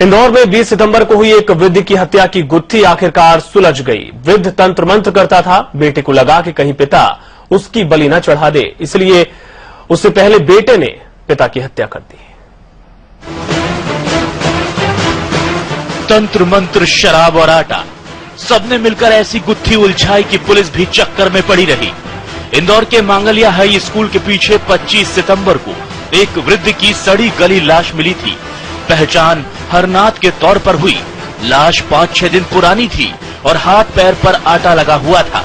इंदौर में 20 सितंबर को हुई एक वृद्ध की हत्या की गुत्थी आखिरकार सुलझ गई। वृद्ध तंत्र मंत्र करता था। बेटे को लगा कि कहीं पिता उसकी बलि न चढ़ा दे, इसलिए उससे पहले बेटे ने पिता की हत्या कर दी। तंत्र मंत्र, शराब और आटा, सबने मिलकर ऐसी गुत्थी उलझाई कि पुलिस भी चक्कर में पड़ी रही। इंदौर के मांगलिया हाई स्कूल के पीछे 25 सितंबर को एक वृद्ध की सड़ी गली लाश मिली थी। पहचान हरनाथ के तौर पर हुई। लाश 5-6 दिन पुरानी थी और हाथ पैर पर आटा लगा हुआ था।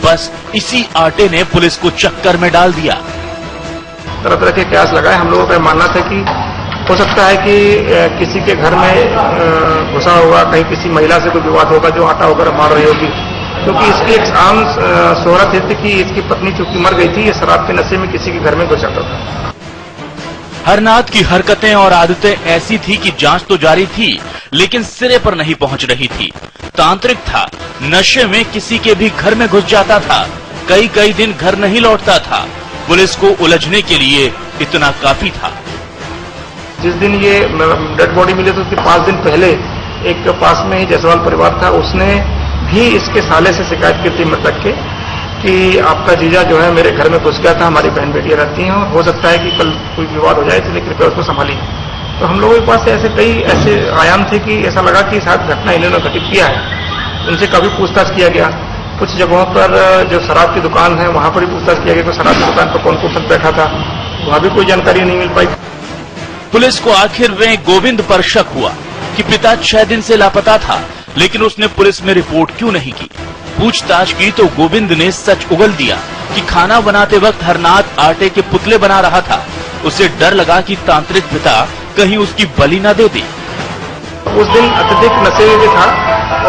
बस इसी आटे ने पुलिस को चक्कर में डाल दिया। तरह तरह के कयास लगाए। हम लोगों का मानना था कि हो सकता है कि किसी के घर में घुसा होगा, कहीं किसी महिला से कोई विवाद होगा जो आटा होकर मार रही होगी, क्योंकि इसकी एक आम शोहरत थी कि इसकी पत्नी चूंकि मर गई थी, ये शराब के नशे में किसी के घर में घुस जाता था। हरनाथ की हरकतें और आदतें ऐसी थी कि जांच तो जारी थी, लेकिन सिरे पर नहीं पहुंच रही थी। तांत्रिक था, नशे में किसी के भी घर में घुस जाता था, कई दिन घर नहीं लौटता था। पुलिस को उलझने के लिए इतना काफी था। जिस दिन ये डेड बॉडी मिली तो उसके 5 दिन पहले एक पास में ही जायसवाल परिवार था, उसने भी इसके साले से शिकायत की थी मृतक के कि आपका जीजा जो है मेरे घर में घुस गया था, हमारी बहन बेटियां रहती हैं और हो सकता है कि कल कोई विवाद हो जाए, इसलिए कृपया उसको संभालिए। तो हम लोगों के पास ऐसे कई ऐसे आयाम थे कि ऐसा लगा कि शायद घटना इन्होंने घटित किया है। उनसे काफी पूछताछ किया गया। कुछ जगहों पर जो शराब की दुकान है वहां पर भी पूछताछ किया गया कि शराब की दुकान पर कौन कौन बैठा था, वहां भी कोई जानकारी नहीं मिल पाई। पुलिस को आखिर में गोविंद पर शक हुआ कि पिता 6 दिन से लापता था, लेकिन उसने पुलिस में रिपोर्ट क्यों नहीं की। पूछताछ की तो गोविंद ने सच उगल दिया कि खाना बनाते वक्त हरनाथ आटे के पुतले बना रहा था। उसे डर लगा कि तांत्रिक पिता कहीं उसकी बलि न दे दे। उस दिन अत्यधिक नशे में था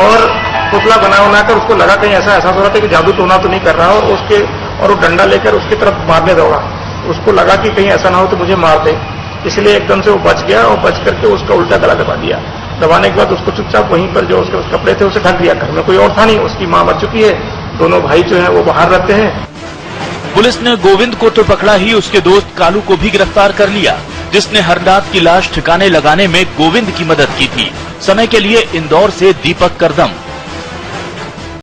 और पुतला बनाकर उसको लगा कहीं ऐसा एहसास हो रहा था कि जादू टोना तो नहीं कर रहा, और वो डंडा लेकर उसकी तरफ मारने दौड़ा। उसको लगा कि कहीं ऐसा ना हो तो मुझे मार दे, इसलिए एकदम से वो बच गया और बच करके उसका उल्टा गला दबा दिया। दबाने के बाद उसको चुपचाप वहीं पर जो उसके कपड़े थे उसे ढक दिया। घर में कोई और था नहीं, उसकी मां मर चुकी है, दोनों भाई जो है वो बाहर रहते हैं। पुलिस ने गोविंद को तो पकड़ा ही, उसके दोस्त कालू को भी गिरफ्तार कर लिया, जिसने हरनाथ की लाश ठिकाने लगाने में गोविंद की मदद की थी। समय के लिए इंदौर से दीपक करदम।